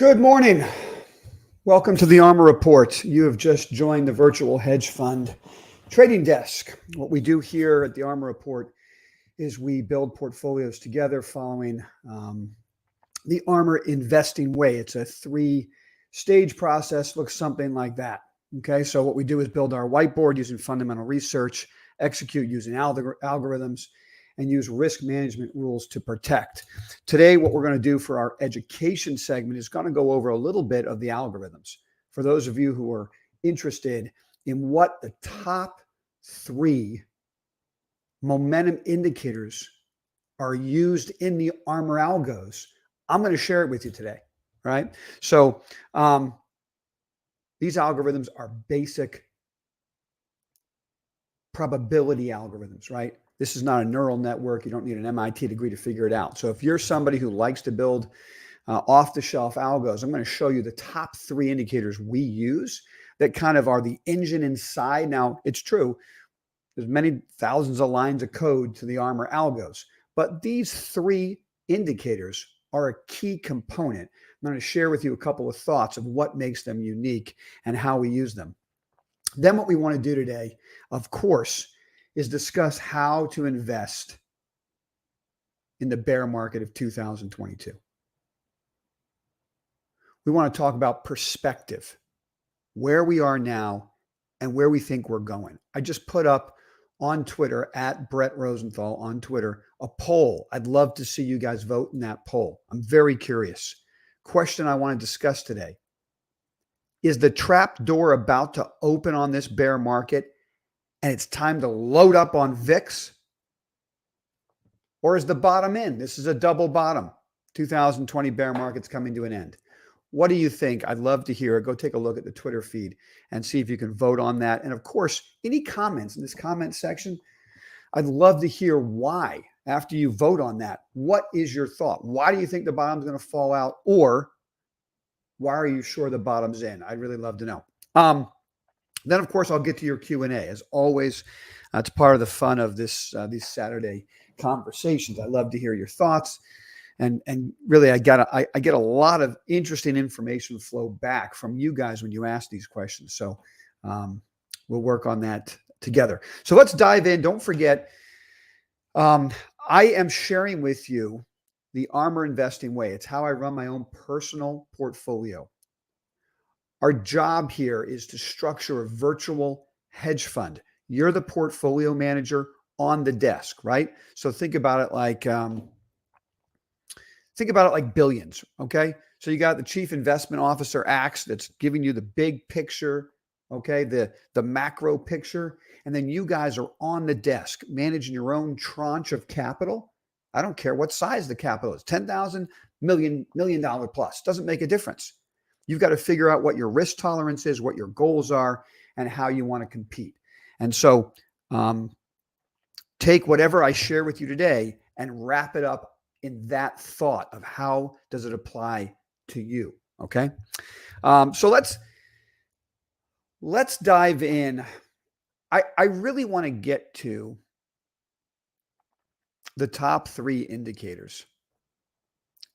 Good morning. Welcome to the ARMR Report. You have just joined the virtual hedge fund trading desk. What we do here at the ARMR Report is we build portfolios together following the ARMR investing way. It's a three-stage process, looks something like that. Okay, so what we do is build our whiteboard using fundamental research, execute using algorithms, and use risk management rules to protect. Today, what we're going to do for our education segment is going to go over a little bit of the algorithms. For those of you who are interested in what the top three momentum indicators are used in the ARMR algos, I'm going to share it with you today, right? So these algorithms are basic probability algorithms, right? This is not a neural network. You don't need an MIT degree to figure it out. So if you're somebody who likes to build off-the-shelf algos, I'm going to show you the top three indicators we use that kind of are the engine inside. Now, it's true. There's many thousands of lines of code to the ARMR algos, but these three indicators are a key component. I'm going to share with you a couple of thoughts of what makes them unique and how we use them. Then what we want to do today, of course, is discuss how to invest in the bear market of 2022. We want to talk about perspective, where we are now and where we think we're going. I just put up on Twitter, at Bret Rosenthal on Twitter, a poll. I'd love to see you guys vote in that poll. I'm very curious. Question I want to discuss today. Is the trap door about to open on this bear market and it's time to load up on VIX? Or is the bottom in? This is a double bottom. 2020 bear market's coming to an end. What do you think? I'd love to hear it. Go take a look at the Twitter feed and see if you can vote on that. And of course, any comments in this comment section, I'd love to hear why after you vote on that. What is your thought? Why do you think the bottom's going to fall out? Or why are you sure the bottom's in? I'd really love to know. Then, of course, I'll get to your Q&A. As always, it's part of the fun of these Saturday conversations. I love to hear your thoughts. And really, I get a lot of interesting information flow back from you guys when you ask these questions. So we'll work on that together. So let's dive in. Don't forget, I am sharing with you the ARMR investing way. It's how I run my own personal portfolio. Our job here is to structure a virtual hedge fund. You're the portfolio manager on the desk, right? So think about it like billions, okay? So you got the chief investment officer acts that's giving you the big picture, okay, the macro picture, and then you guys are on the desk managing your own tranche of capital. I don't care what size the capital is, $10,000, $1 million plus, doesn't make a difference. You've got to figure out what your risk tolerance is, what your goals are, and how you want to compete. And so take whatever I share with you today and wrap it up in that thought of how does it apply to you, okay? So let's dive in. I really want to get to the top three indicators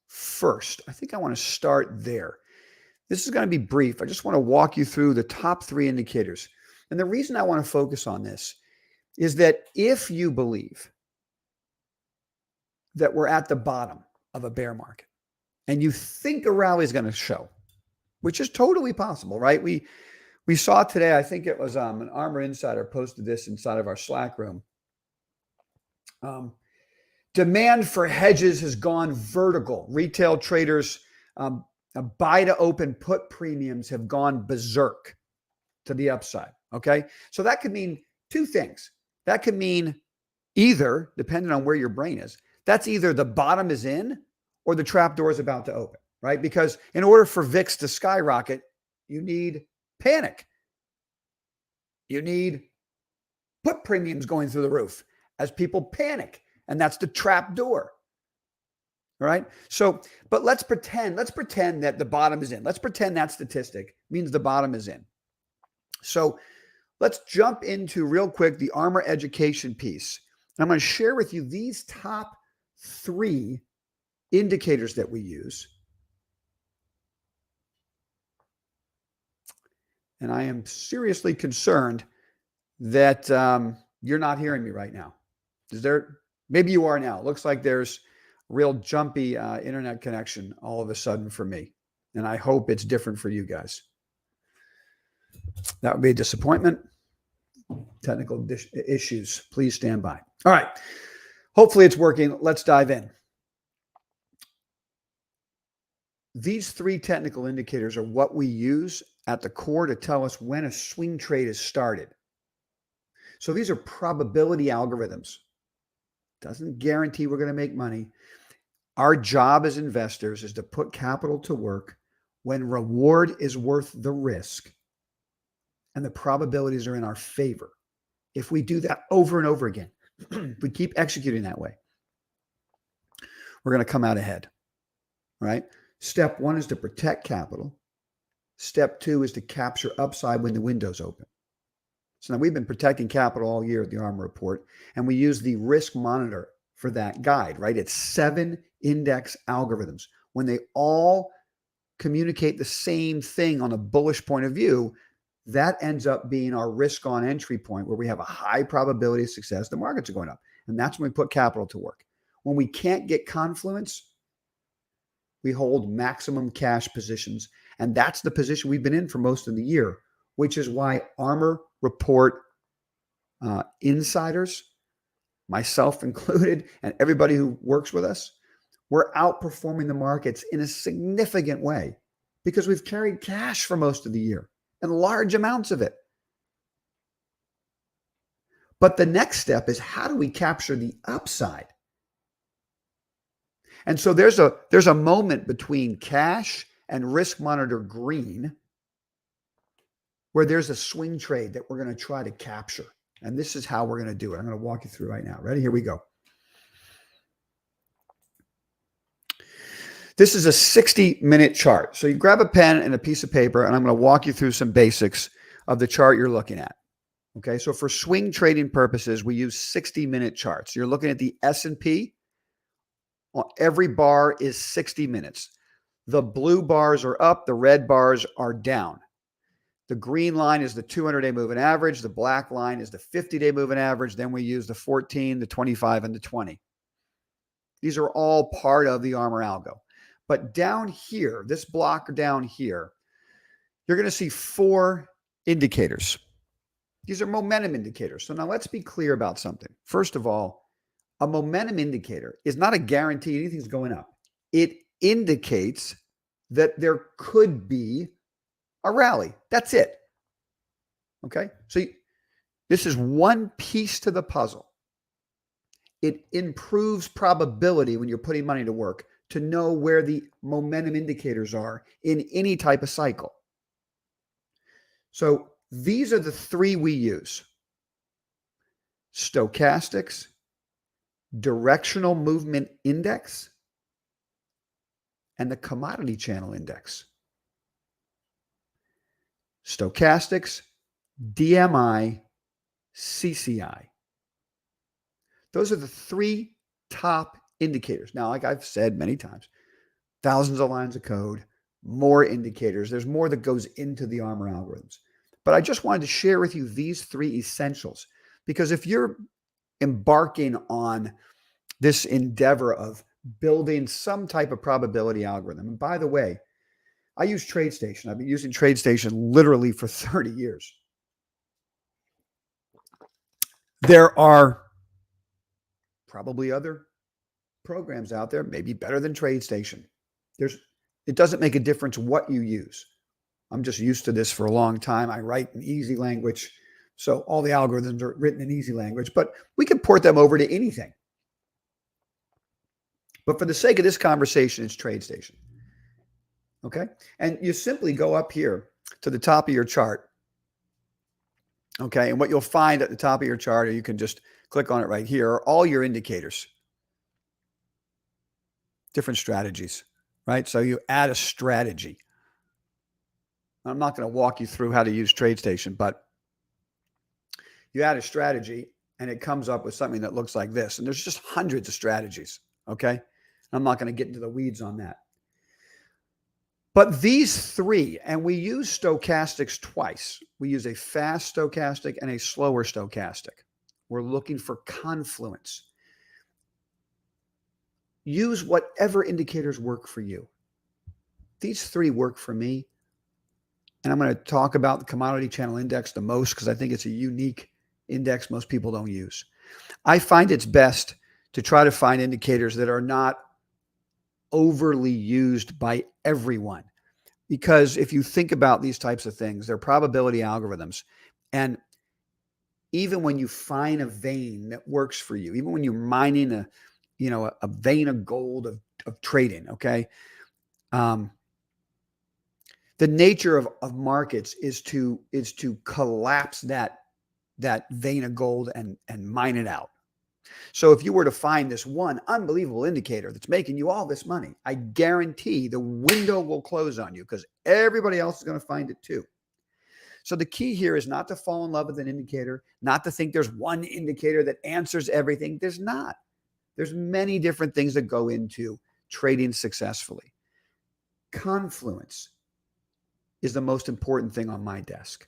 first. I think I want to start there. This is going to be brief. I just want to walk you through the top three indicators. And the reason I want to focus on this is that if you believe that we're at the bottom of a bear market and you think a rally is going to show, which is totally possible, right? We saw today, I think it was an ARMR insider posted this inside of our Slack room. Demand for hedges has gone vertical. Retail traders, buy to open put premiums have gone berserk to the upside, okay? So that could mean two things. That could mean either, depending on where your brain is, that's either the bottom is in or the trap door is about to open, right? Because in order for VIX to skyrocket, you need panic. You need put premiums going through the roof as people panic. And that's the trap door. All right. So, but let's pretend that the bottom is in. Let's pretend that statistic means the bottom is in. So let's jump into real quick the ARMR education piece. I'm going to share with you these top three indicators that we use And I am seriously concerned that you're not hearing me right now. Maybe you are now. It looks like there's real jumpy internet connection all of a sudden for me. And I hope it's different for you guys. That would be a disappointment. Technical issues. Please stand by. All right. Hopefully it's working. Let's dive in. These three technical indicators are what we use at the core to tell us when a swing trade has started. So these are probability algorithms. Doesn't guarantee we're going to make money. Our job as investors is to put capital to work when reward is worth the risk and the probabilities are in our favor. If we do that over and over again, if we keep executing that way, we're going to come out ahead, right? Step one is to protect capital. Step two is to capture upside when the window's open. So now we've been protecting capital all year at the ARMR report, and we use the risk monitor for that guide, right? It's 7 index algorithms. When they all communicate the same thing on a bullish point of view, that ends up being our risk on entry point where we have a high probability of success. The markets are going up, and that's when we put capital to work. When we can't get confluence, we hold maximum cash positions, and that's the position we've been in for most of the year, which is why ARMR report insiders, myself included, and everybody who works with us, we're outperforming the markets in a significant way because we've carried cash for most of the year and large amounts of it. But the next step is, how do we capture the upside? And so there's a moment between cash and risk monitor green where there's a swing trade that we're going to try to capture. And this is how we're going to do it. I'm going to walk you through right now. Ready? Here we go. This is a 60-minute chart. So you grab a pen and a piece of paper, and I'm going to walk you through some basics of the chart you're looking at. Okay, so for swing trading purposes, we use 60-minute charts. You're looking at the S&P. Every bar is 60 minutes. The blue bars are up. The red bars are down. The green line is the 200-day moving average. The black line is the 50-day moving average. Then we use the 14, the 25, and the 20. These are all part of the ARMR algo. But down here, this block down here, you're going to see 4 indicators. These are momentum indicators. So now let's be clear about something. First of all, a momentum indicator is not a guarantee anything's going up. It indicates that there could be a rally. That's it. Okay? So this is one piece to the puzzle. It improves probability when you're putting money to work to know where the momentum indicators are in any type of cycle. So these are the 3 we use: stochastics, directional movement index, and the commodity channel index. Stochastics, DMI, CCI. Those are the 3 top indicators. Now, like I've said many times, thousands of lines of code, more indicators. There's more that goes into the ARMR algorithms. But I just wanted to share with you these 3 essentials, because if you're embarking on this endeavor of building some type of probability algorithm, and by the way, I use TradeStation. I've been using TradeStation literally for 30 years. There are probably other programs out there, maybe better than TradeStation. It doesn't make a difference what you use. I'm just used to this for a long time. I write in easy language, so all the algorithms are written in easy language, but we can port them over to anything. But for the sake of this conversation, it's TradeStation. Okay? And you simply go up here to the top of your chart. Okay? And what you'll find at the top of your chart, or you can just click on it right here, are all your indicators. Different strategies, right? So you add a strategy. I'm not going to walk you through how to use TradeStation, but you add a strategy and it comes up with something that looks like this. And there's just hundreds of strategies, okay? I'm not going to get into the weeds on that. But these three, and we use stochastics twice. We use a fast stochastic and a slower stochastic. We're looking for confluence. Use whatever indicators work for you. These three work for me. And I'm going to talk about the commodity channel index the most because I think it's a unique index most people don't use. I find it's best to try to find indicators that are not overly used by everyone. Because if you think about these types of things, they're probability algorithms. And even when you find a vein that works for you, even when you're mining a vein of gold of trading, okay? The nature of markets is to collapse that vein of gold and mine it out. So if you were to find this one unbelievable indicator that's making you all this money, I guarantee the window will close on you because everybody else is going to find it too. So the key here is not to fall in love with an indicator, not to think there's one indicator that answers everything. There's not. There's many different things that go into trading successfully. Confluence is the most important thing on my desk.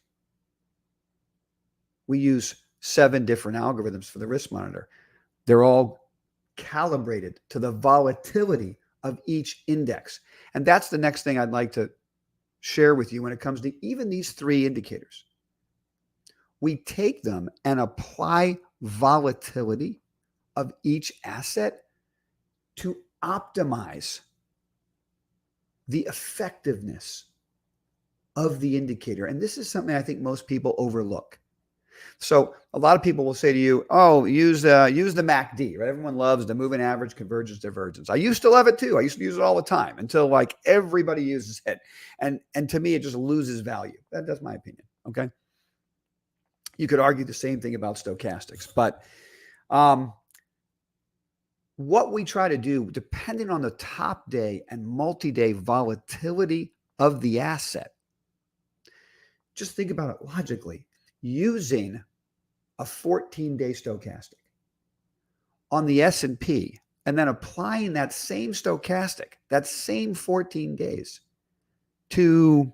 We use 7 different algorithms for the risk monitor. They're all calibrated to the volatility of each index. And that's the next thing I'd like to share with you when it comes to even these 3 indicators. We take them and apply volatility of each asset to optimize the effectiveness of the indicator. And this is something I think most people overlook. So a lot of people will say to you, oh, use the MACD, right? Everyone loves the moving average, convergence, divergence. I used to love it too. I used to use it all the time until like everybody uses it. And to me, it just loses value. That's my opinion, okay? You could argue the same thing about stochastics. But what we try to do, depending on the top day and multi-day volatility of the asset, just think about it logically. Using a 14-day stochastic on the S&P and then applying that same stochastic, that same 14 days to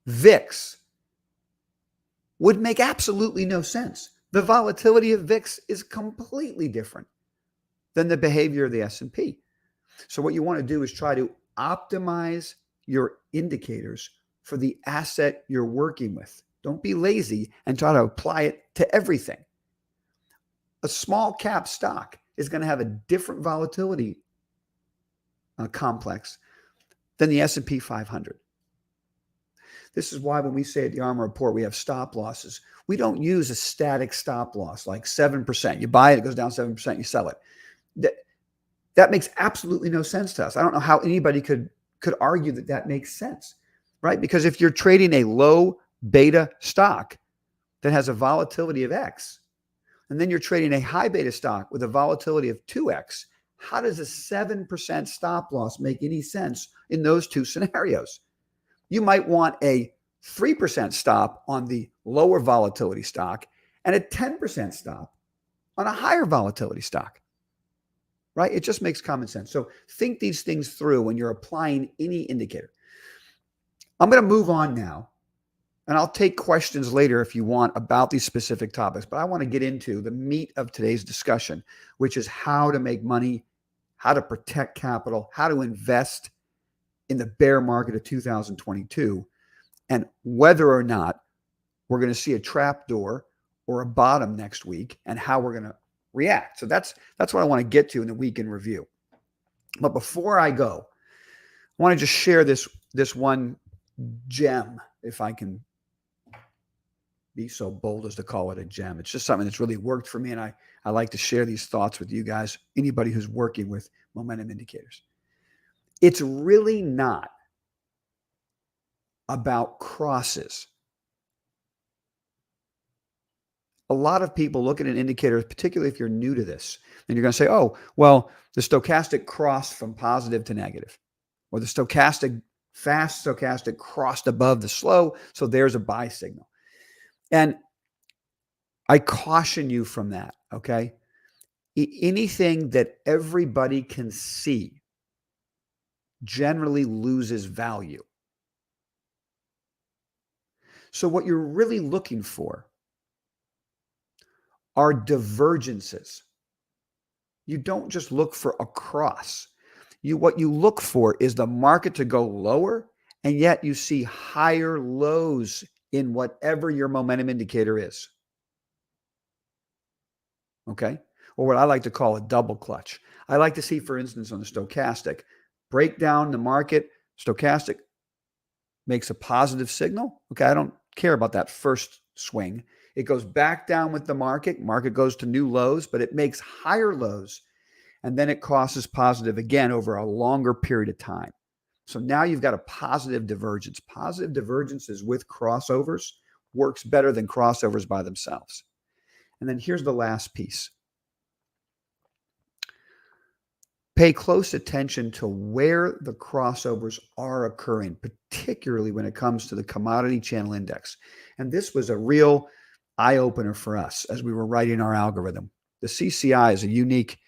VIX would make absolutely no sense. The volatility of VIX is completely different than the behavior of the S&P. So what you want to do is try to optimize your indicators for the asset you're working with. Don't be lazy and try to apply it to everything. A small cap stock is going to have a different volatility complex than the S&P 500. This is why when we say at the ARMR report we have stop losses, we don't use a static stop loss like 7%. You buy it, it goes down 7%, you sell it. That makes absolutely no sense to us. I don't know how anybody could argue that makes sense, right? Because if you're trading a low beta stock that has a volatility of X, and then you're trading a high beta stock with a volatility of 2X, how does a 7% stop loss make any sense in those two scenarios? You might want a 3% stop on the lower volatility stock and a 10% stop on a higher volatility stock, right? It just makes common sense. So think these things through when you're applying any indicator. I'm going to move on now. And I'll take questions later if you want about these specific topics, but I want to get into the meat of today's discussion, which is how to make money, how to protect capital, how to invest in the bear market of 2022, and whether or not we're going to see a trap door or a bottom next week and how we're going to react. So that's what I want to get to in the week in review. But before I go, I want to just share this one gem, if I can be so bold as to call it a gem. It's just something that's really worked for me, and I like to share these thoughts with you guys, anybody who's working with momentum indicators. It's really not about crosses. A lot of people look at an indicator, particularly if you're new to this, and you're going to say, oh, well, the stochastic crossed from positive to negative, or the fast stochastic crossed above the slow, so there's a buy signal. And I caution you from that, okay? Anything that everybody can see generally loses value. So what you're really looking for are divergences. You don't just look for a cross. What you look for is the market to go lower, and yet you see higher lows in whatever your momentum indicator is. Okay? Or what I like to call a double clutch. I like to see, for instance, on the stochastic, break down the market, stochastic makes a positive signal. Okay, I don't care about that first swing. It goes back down with the market. Market goes to new lows, but it makes higher lows, and then it crosses positive again over a longer period of time. So now you've got a positive divergence. Positive divergences with crossovers works better than crossovers by themselves. And then here's the last piece. Pay close attention to where the crossovers are occurring, particularly when it comes to the commodity channel index. And this was a real eye-opener for us as we were writing our algorithm. The CCI is a unique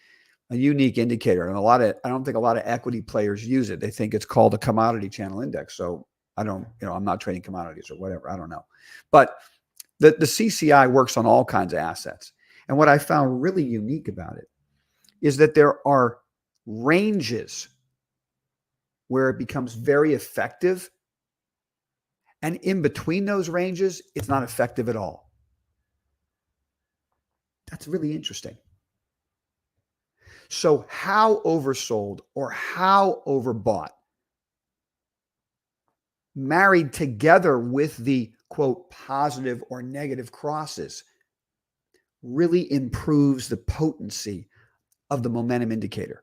indicator, and I don't think a lot of equity players use it. They think it's called a commodity channel index. So I'm not trading commodities or whatever. I don't know. But the CCI works on all kinds of assets. And what I found really unique about it is that there are ranges where it becomes very effective. And in between those ranges, it's not effective at all. That's really interesting. So how oversold or how overbought, married together with the quote positive or negative crosses, really improves the potency of the momentum indicator.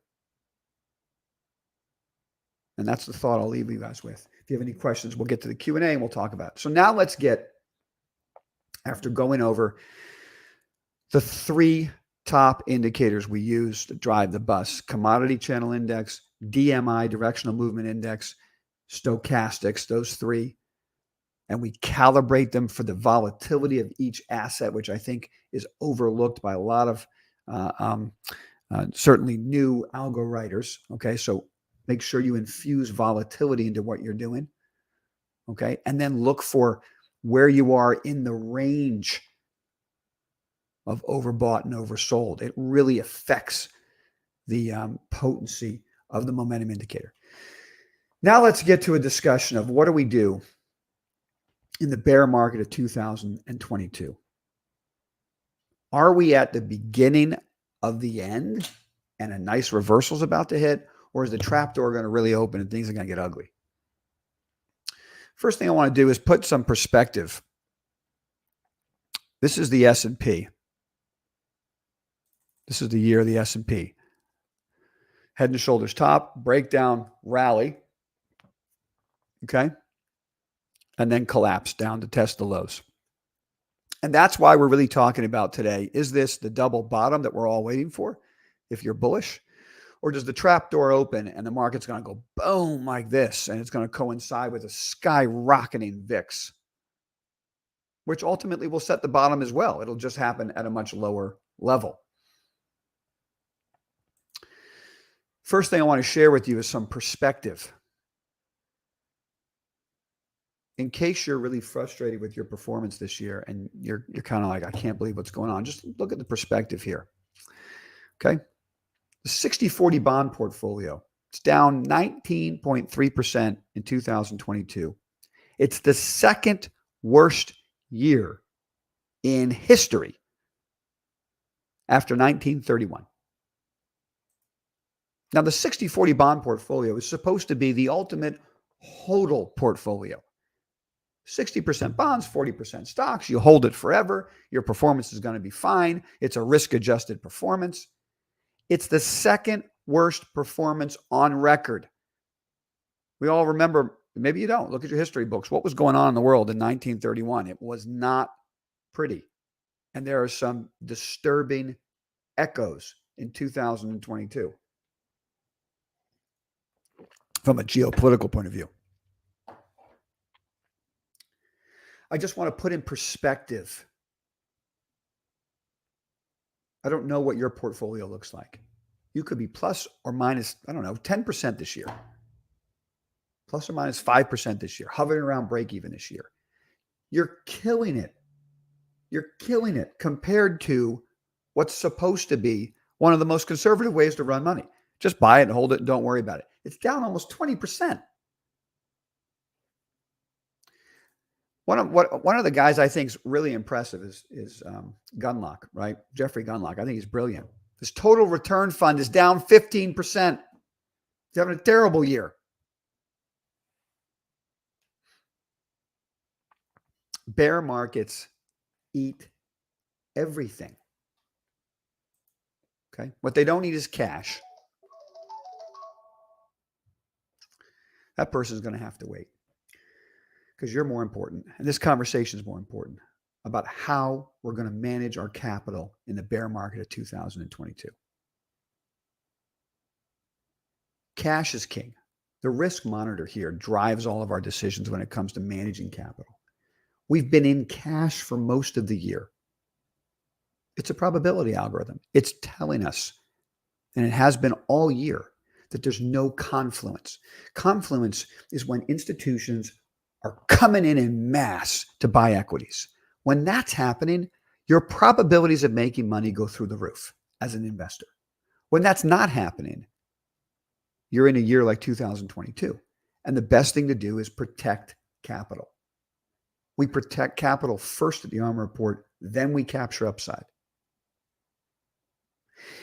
And that's the thought I'll leave you guys with. If you have any questions, we'll get to the Q&A and we'll talk about it. So now let's get, after going over the three top indicators we use to drive the bus: commodity channel index, DMI, directional movement index, stochastics, those three. And we calibrate them for the volatility of each asset, which I think is overlooked by a lot of certainly new algo writers. Okay, so make sure you infuse volatility into what you're doing. Okay, and then look for where you are in the range of overbought and oversold. It really affects the potency of the momentum indicator. Now let's get to a discussion of what do we do in the bear market of 2022. Are we at the beginning of the end and a nice reversal is about to hit, or is the trapdoor going to really open and things are going to get ugly? First thing I want to do is put some perspective. This is the S&P. This is the year of the S&P. Head and shoulders top, breakdown, rally. Okay. And then collapse down to test the lows. And that's why we're really talking about today. Is this the double bottom that we're all waiting for if you're bullish? Or does the trap door open and the market's going to go boom like this and it's going to coincide with a skyrocketing VIX, which ultimately will set the bottom as well. It'll just happen at a much lower level. First thing I want to share with you is some perspective. In case you're really frustrated with your performance this year and you're kind of like, I can't believe what's going on, just look at the perspective here. Okay. The 60-40 bond portfolio, it's down 19.3% in 2022. It's the second worst year in history after 1931. Now, the 60-40 bond portfolio is supposed to be the ultimate HODL portfolio. 60% bonds, 40% stocks. You hold it forever. Your performance is going to be fine. It's a risk-adjusted performance. It's the second worst performance on record. We all remember, maybe you don't, look at your history books. What was going on in the world in 1931? It was not pretty. And there are some disturbing echoes in 2022 from a geopolitical point of view. I just want to put in perspective. I don't know what your portfolio looks like. You could be plus or minus, 10% this year. plus or minus 5% this year, hovering around break even this year. You're killing it. You're killing it compared to what's supposed to be one of the most conservative ways to run money. Just buy it and hold it and don't worry about it. It's down almost 20%. One of the guys I think is really impressive is Gunlock, right? Jeffrey Gunlock. I think he's brilliant. His total return fund is down 15%. He's having a terrible year. Bear markets eat everything. Okay. What they don't eat is cash. That person's going to have to wait because you're more important. And this conversation is more important about how we're going to manage our capital in the bear market of 2022. Cash is king. The risk monitor here drives all of our decisions when it comes to managing capital. We've been in cash for most of the year. It's a probability algorithm. It's telling us, and it has been all year, that there's no confluence. Confluence is when institutions are coming in mass to buy equities. When that's happening, your probabilities of making money go through the roof as an investor. When that's not happening, you're in a year like 2022. And the best thing to do is protect capital. We protect capital first at the ARMR report, then we capture upside.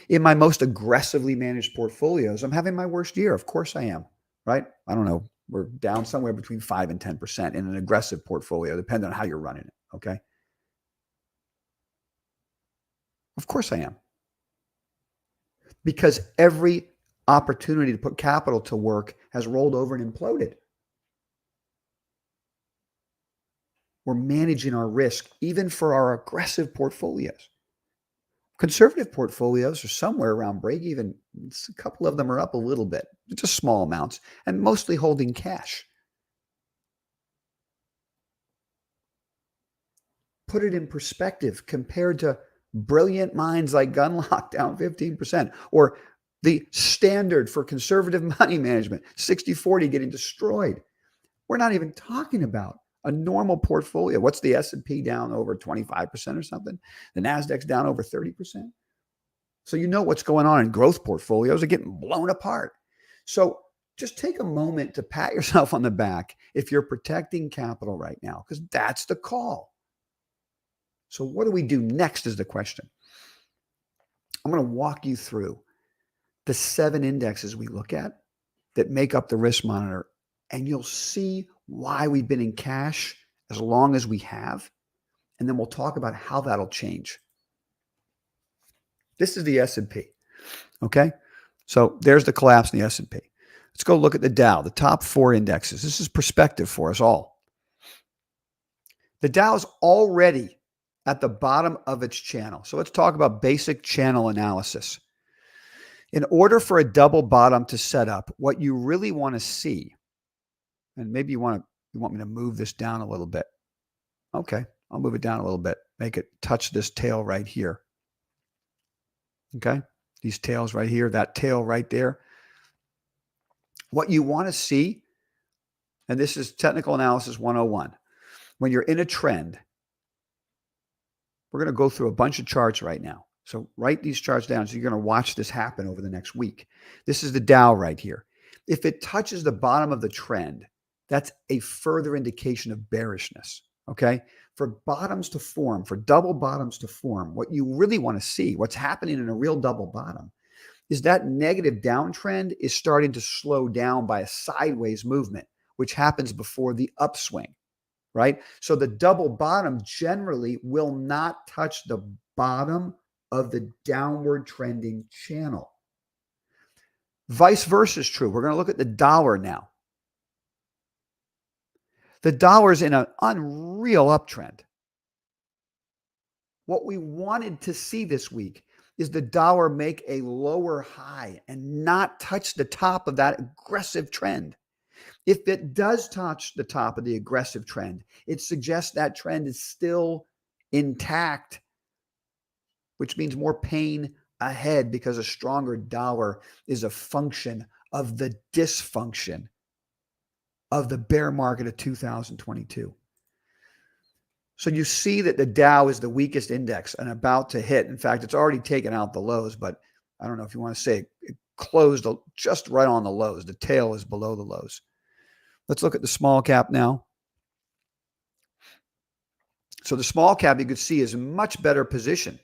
In my most aggressively managed portfolios, I'm having my worst year. Of course I am, right? I don't know. We're down somewhere between 5 and 10% in an aggressive portfolio, depending on how you're running it, okay? Of course I am. Because every opportunity to put capital to work has rolled over and imploded. We're managing our risk, even for our aggressive portfolios. Conservative portfolios are somewhere around break even. A couple of them are up a little bit, just small amounts, and mostly holding cash. Put it in perspective compared to brilliant minds like Gunlock down 15%, or the standard for conservative money management, 60-40 getting destroyed. We're not even talking about a normal portfolio. What's the S&P down over 25% or something? The Nasdaq's down over 30%. So you know what's going on in growth portfolios are getting blown apart. So just take a moment to pat yourself on the back if you're protecting capital right now, because that's the call. So what do we do next is the question. I'm going to walk you through the 7 indexes we look at that make up the risk monitor, and you'll see why we've been in cash as long as we have, and then we'll talk about how that'll change. This is the S&P, okay? So there's the collapse in the S&P. Let's go look at the Dow, the top 4 indexes. This is perspective for us all. The Dow is already at the bottom of its channel. So let's talk about basic channel analysis. In order for a double bottom to set up, what you really want to see, and maybe you want me to move this down a little bit. Okay, I'll move it down a little bit. Make it touch this tail right here. Okay, these tails right here, that tail right there. What you want to see, and this is technical analysis 101, when you're in a trend, we're going to go through a bunch of charts right now. So write these charts down. So you're going to watch this happen over the next week. This is the Dow right here. If it touches the bottom of the trend, that's a further indication of bearishness, okay? For bottoms to form, for double bottoms to form, what you really want to see, what's happening in a real double bottom, is that negative downtrend is starting to slow down by a sideways movement, which happens before the upswing, right? So the double bottom generally will not touch the bottom of the downward trending channel. Vice versa is true. We're going to look at the dollar now. The dollar is in an unreal uptrend. What we wanted to see this week is the dollar make a lower high and not touch the top of that aggressive trend. If it does touch the top of the aggressive trend, it suggests that trend is still intact, which means more pain ahead because a stronger dollar is a function of the dysfunction of the bear market of 2022. So you see that the Dow is the weakest index and about to hit. In fact, it's already taken out the lows, but I don't know if you want to say it closed just right on the lows. The tail is below the lows. Let's look at the small cap now. So the small cap, you could see, is in much better position,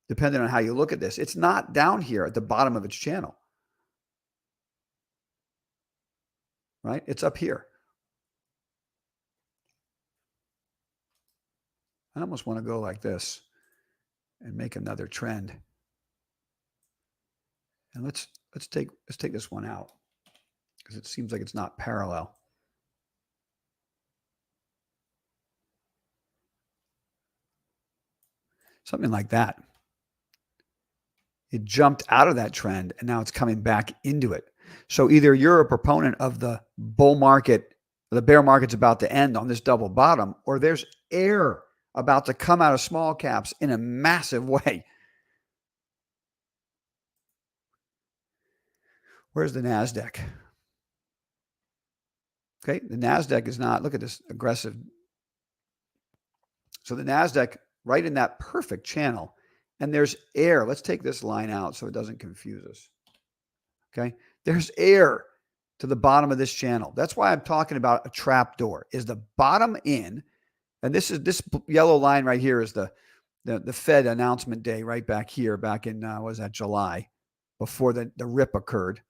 depending on how you look at this. It's not down here at the bottom of its channel, right? It's up here. I almost want to go like this and make another trend. And let's take this one out because it seems like it's not parallel. Something like that. It jumped out of that trend and now it's coming back into it. So either you're a proponent of the bull market, the bear market's about to end on this double bottom, or there's air about to come out of small caps in a massive way. Where's the NASDAQ? Okay, the NASDAQ is not, look at this aggressive. So the NASDAQ right in that perfect channel, and there's air. Let's take this line out so it doesn't confuse us. Okay, there's air to the bottom of this channel. That's why I'm talking about a trap door. Is the bottom in, and this yellow line right here is the Fed announcement day right back here, back in what was that, July, before the rip occurred.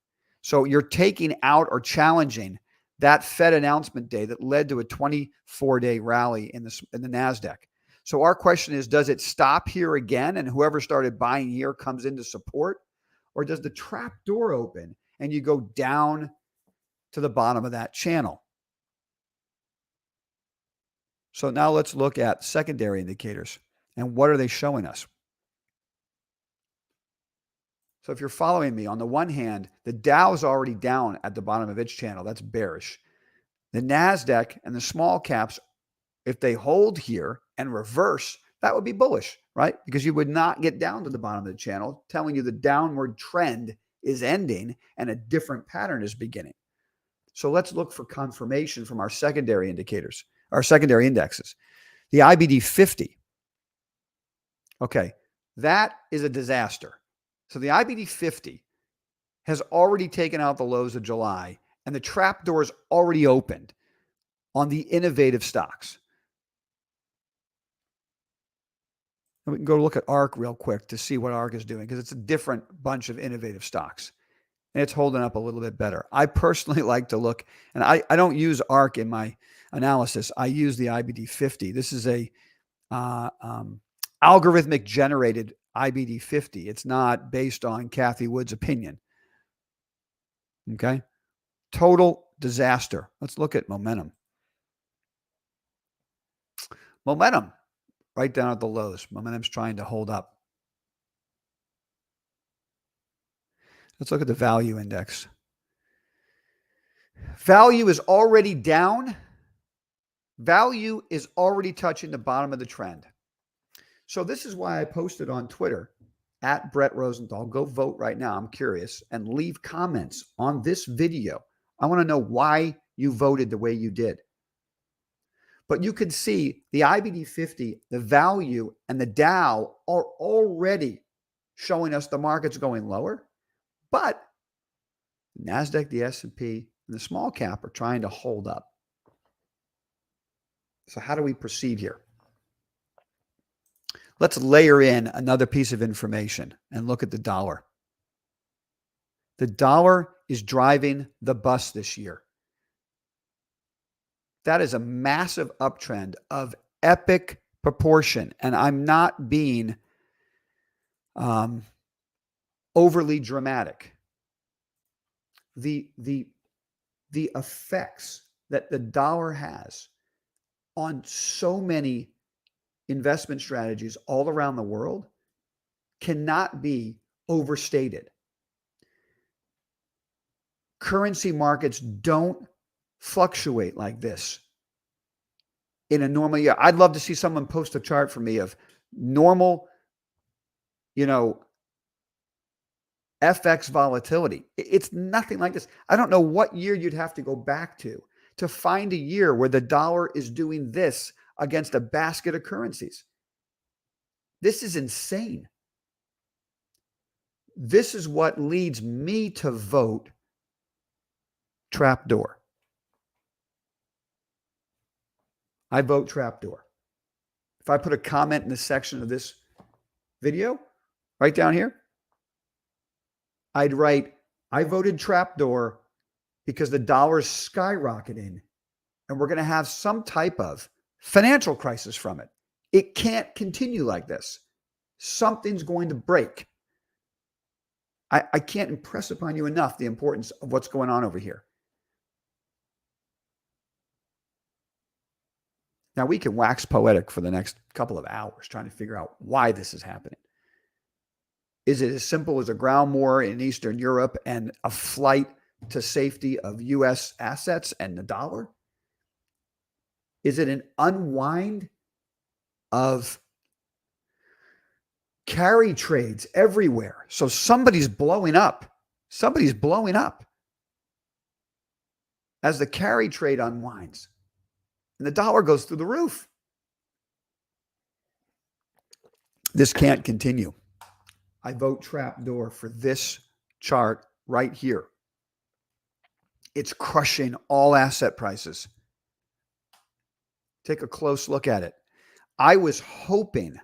So you're taking out or challenging that Fed announcement day that led to a 24-day rally in the NASDAQ. So our question is, does it stop here again and whoever started buying here comes into support? Or does the trap door open and you go down to the bottom of that channel? So now let's look at secondary indicators and what are they showing us? So if you're following me, on the one hand, the Dow is already down at the bottom of its channel. That's bearish. The NASDAQ and the small caps, if they hold here and reverse, that would be bullish, right? Because you would not get down to the bottom of the channel, telling you the downward trend is ending and a different pattern is beginning. So let's look for confirmation from our secondary indicators, our secondary indexes. The IBD 50. Okay, that is a disaster. So the IBD 50 has already taken out the lows of July, and the trap door is already opened on the innovative stocks. And we can go look at ARK real quick to see what ARK is doing, because it's a different bunch of innovative stocks. And it's holding up a little bit better. I personally like to look, and I don't use ARK in my analysis. I use the IBD 50. This is a algorithmic generated IBD 50. It's not based on Cathie Wood's opinion. Okay. Total disaster. Let's look at momentum. Momentum right down at the lows. Momentum's trying to hold up. Let's look at the value index. Value is already down. Value is already touching the bottom of the trend. So this is why I posted on Twitter at Bret Rosenthal. Go vote right now. I'm curious, and leave comments on this video. I want to know why you voted the way you did. But you can see the IBD 50, the value, and the Dow are already showing us the market's going lower. But the NASDAQ, the S&P, and the small cap are trying to hold up. So how do we proceed here? Let's layer in another piece of information and look at the dollar. The dollar is driving the bus this year. That is a massive uptrend of epic proportion. And I'm not being overly dramatic. The effects that the dollar has on so many investment strategies all around the world cannot be overstated. Currency markets don't fluctuate like this in a normal year. I'd love to see someone post a chart for me of normal, FX volatility. It's nothing like this. I don't know what year you'd have to go back to to find a year where the dollar is doing this against a basket of currencies. This is insane. This is what leads me to vote trapdoor. I vote trapdoor. If I put a comment in the section of this video, right down here, I'd write, I voted trapdoor because the dollar's skyrocketing and we're going to have some type of financial crisis from it. It can't continue like this. Something's going to break. I can't impress upon you enough the importance of what's going on over here. Now, we can wax poetic for the next couple of hours trying to figure out why this is happening. Is it as simple as a ground war in Eastern Europe and a flight to safety of U.S. assets and the dollar? Is it an unwind of carry trades everywhere? So somebody's blowing up. Somebody's blowing up as the carry trade unwinds and the dollar goes through the roof. This can't continue. I vote trapdoor for this chart right here. It's crushing all asset prices. Take a close look at it. I was hoping,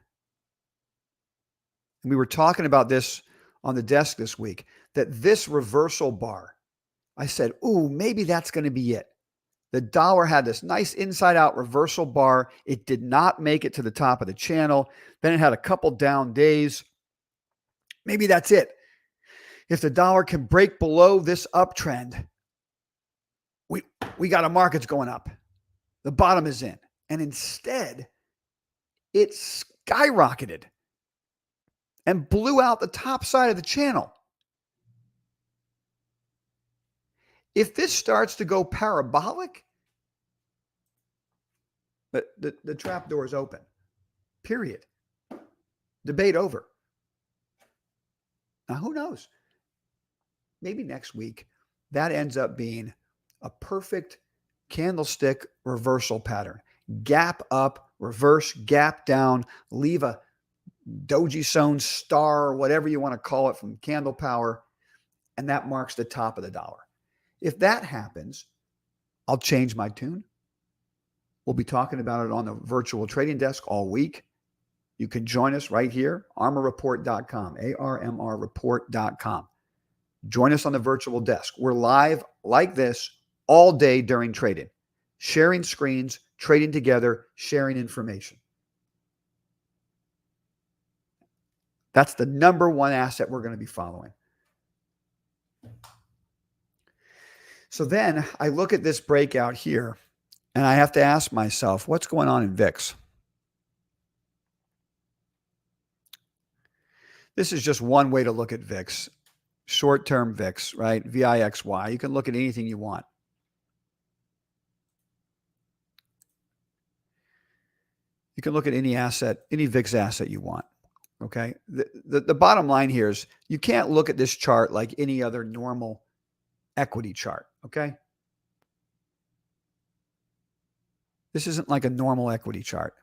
and we were talking about this on the desk this week, that this reversal bar, I said, ooh, maybe that's going to be it. The dollar had this nice inside-out reversal bar. It did not make it to the top of the channel. Then it had a couple down days. Maybe that's it. If the dollar can break below this uptrend, we got a market's going up. The bottom is in. And instead, it skyrocketed and blew out the top side of the channel. If this starts to go parabolic, the trap door is open. Period. Debate over. Now, who knows? Maybe next week, that ends up being a perfect candlestick reversal pattern. Gap up, reverse, gap down, leave a doji zone star, or whatever you want to call it, from candle power, and that marks the top of the dollar. If that happens, I'll change my tune. We'll be talking about it on the virtual trading desk all week. You can join us right here, armorreport.com, ARMRreport.com. Join us on the virtual desk. We're live like this all day during trading, sharing screens, trading together, sharing information. That's the number one asset we're going to be following. So then I look at this breakout here, and I have to ask myself, what's going on in VIX? This is just one way to look at VIX, short-term VIX, right? VIXY. You can look at anything you want. You can look at any asset, any VIX asset you want, okay? The bottom line here is you can't look at this chart like any other normal equity chart, okay? This isn't like a normal equity chart.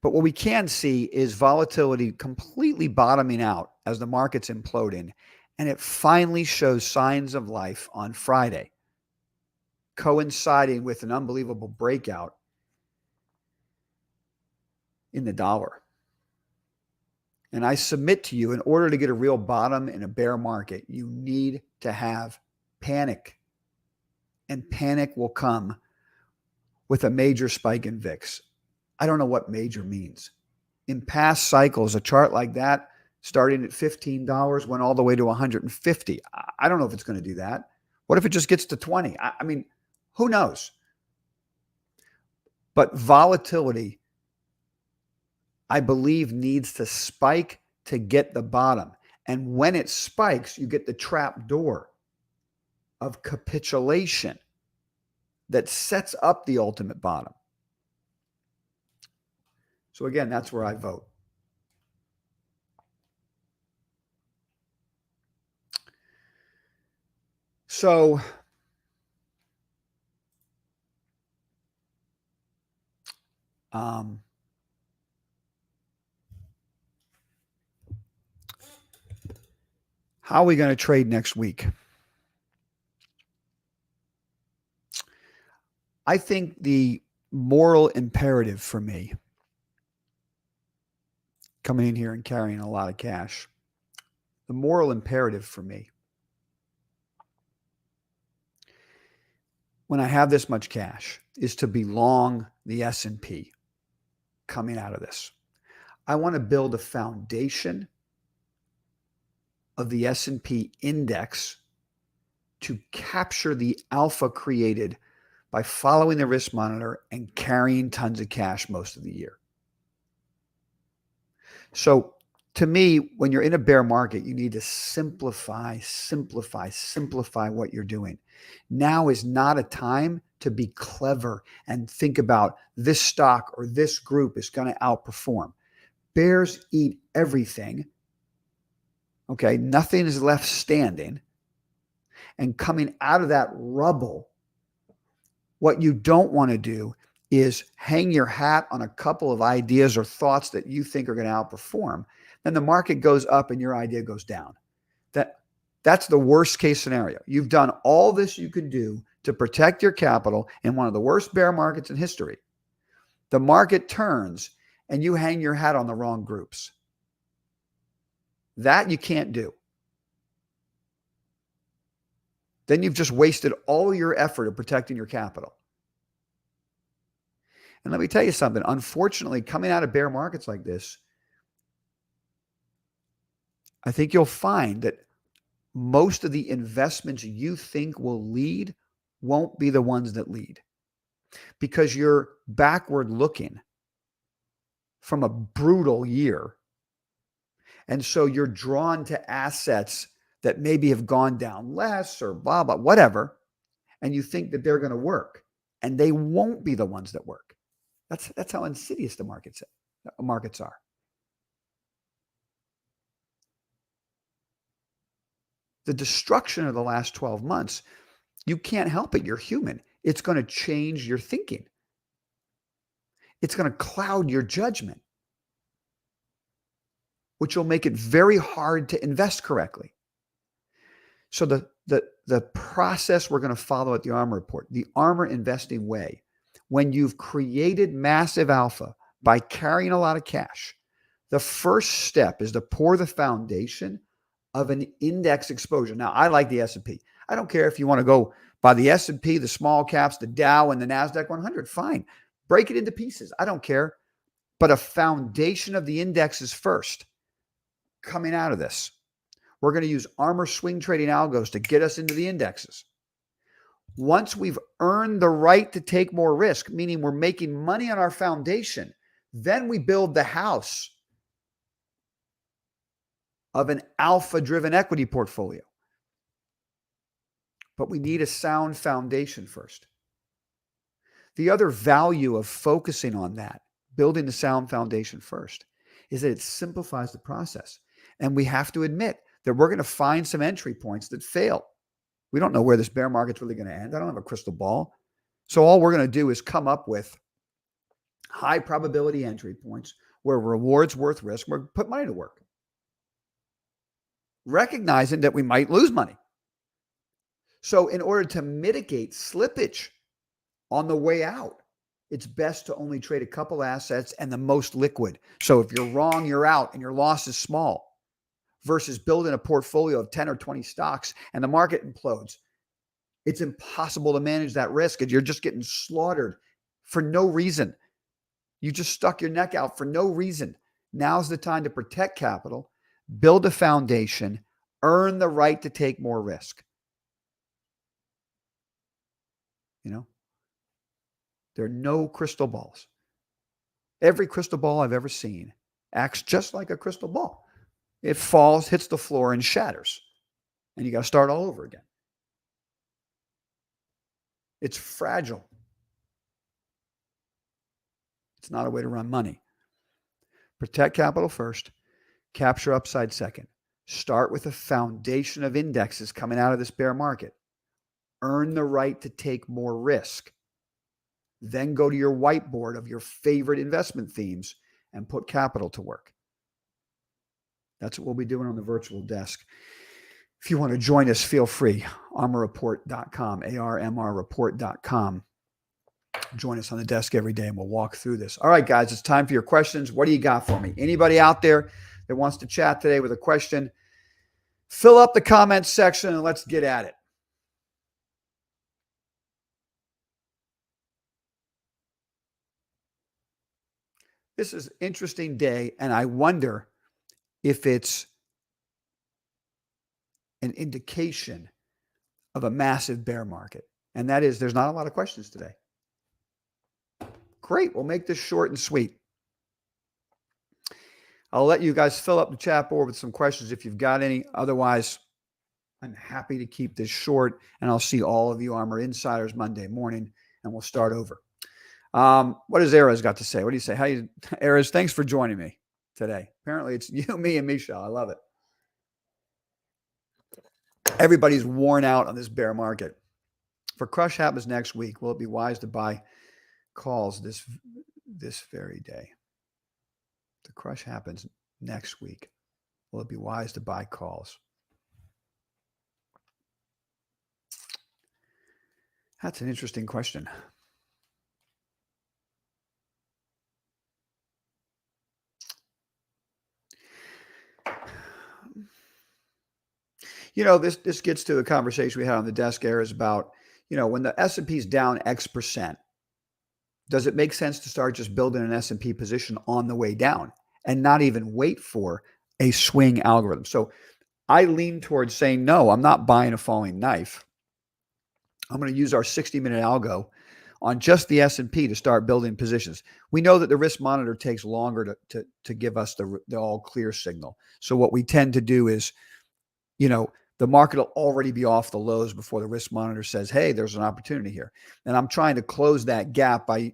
But what we can see is volatility completely bottoming out as the market's imploding, and it finally shows signs of life on Friday, coinciding with an unbelievable breakout in the dollar. And I submit to you, in order to get a real bottom in a bear market, you need to have panic. And panic will come with a major spike in VIX. I don't know what major means. In past cycles, a chart like that, starting at $15, went all the way to $150. I don't know if it's going to do that. What if it just gets to 20? I mean, who knows? But volatility, I believe, needs to spike to get the bottom. And when it spikes, you get the trap door of capitulation that sets up the ultimate bottom. So again, that's where I vote. So how are we going to trade next week? I think the moral imperative for me coming in here and carrying a lot of cash, the moral imperative for me when I have this much cash is to be long the S&P coming out of this. I want to build a foundation of the S&P index to capture the alpha created by following the risk monitor and carrying tons of cash most of the year. So to me, when you're in a bear market, you need to simplify what you're doing. Now is not a time to be clever and think about this stock or this group is going to outperform. Bears eat everything. Okay, nothing is left standing. And coming out of that rubble, what you don't want to do is hang your hat on a couple of ideas or thoughts that you think are going to outperform. Then the market goes up and your idea goes down. That's the worst case scenario. You've done all this you could do to protect your capital in one of the worst bear markets in history. The market turns and you hang your hat on the wrong groups. That you can't do. Then you've just wasted all your effort of protecting your capital. And let me tell you something. Unfortunately, coming out of bear markets like this, I think you'll find that most of the investments you think will lead won't be the ones that lead because you're backward looking from a brutal year. And so you're drawn to assets that maybe have gone down less or blah, blah, whatever. And you think that they're going to work and they won't be the ones that work. That's how insidious the markets are. The destruction of the last 12 months, you can't help it. You're human. It's going to change your thinking. It's going to cloud your judgment, which will make it very hard to invest correctly. So the process we're going to follow at the ARMR report, the ARMR investing way, when you've created massive alpha by carrying a lot of cash, the first step is to pour the foundation of an index exposure. Now, I like the S&P. I don't care if you want to go by the S&P, the small caps, the Dow, and the NASDAQ 100. Fine. Break it into pieces. I don't care. But a foundation of the index is first coming out of this. We're going to use ARMR swing trading algos to get us into the indexes. Once we've earned the right to take more risk, meaning we're making money on our foundation, then we build the house of an alpha-driven equity portfolio. But we need a sound foundation first. The other value of focusing on that, building the sound foundation first, is that it simplifies the process. And we have to admit that we're going to find some entry points that fail. We don't know where this bear market's really going to end. I don't have a crystal ball. So all we're going to do is come up with high probability entry points where reward's worth risk. We're put money to work, recognizing that we might lose money. So in order to mitigate slippage on the way out, it's best to only trade a couple assets and the most liquid. So if you're wrong, you're out and your loss is small, versus building a portfolio of 10 or 20 stocks and the market implodes. It's impossible to manage that risk and you're just getting slaughtered for no reason. You just stuck your neck out for no reason. Now's the time to protect capital, build a foundation, earn the right to take more risk. You know, there are no crystal balls. Every crystal ball I've ever seen acts just like a crystal ball. It falls, hits the floor, and shatters. And you got to start all over again. It's fragile. It's not a way to run money. Protect capital first, capture upside second. Start with a foundation of indexes coming out of this bear market. Earn the right to take more risk. Then go to your whiteboard of your favorite investment themes and put capital to work. That's what we'll be doing on the virtual desk. If you want to join us, feel free. ARMRreport.com, ARMRreport.com. Join us on the desk every day and we'll walk through this. All right, guys, it's time for your questions. What do you got for me? Anybody out there that wants to chat today with a question, fill up the comments section and let's get at it. This is an interesting day, and I wonder if it's an indication of a massive bear market. And that is, there's not a lot of questions today. Great. We'll make this short and sweet. I'll let you guys fill up the chat board with some questions if you've got any. Otherwise, I'm happy to keep this short, and I'll see all of you ARMR Insiders Monday morning, and we'll start over. What has Erez got to say? What do you say? Erez, thanks for joining me today. Apparently it's you, me, and Michelle. I love it. Everybody's worn out on this bear market. If a crush happens next week, will it be wise to buy calls this very day? The crush happens next week. Will it be wise to buy calls? That's an interesting question. This gets to a conversation we had on the desk air is about, when the S&P is down X percent, does it make sense to start just building an S&P position on the way down and not even wait for a swing algorithm? So I lean towards saying, no, I'm not buying a falling knife. I'm going to use our 60-minute algo on just the S&P to start building positions. We know that the risk monitor takes longer to give us the all clear signal. So what we tend to do is, the market will already be off the lows before the risk monitor says, hey, there's an opportunity here. And I'm trying to close that gap by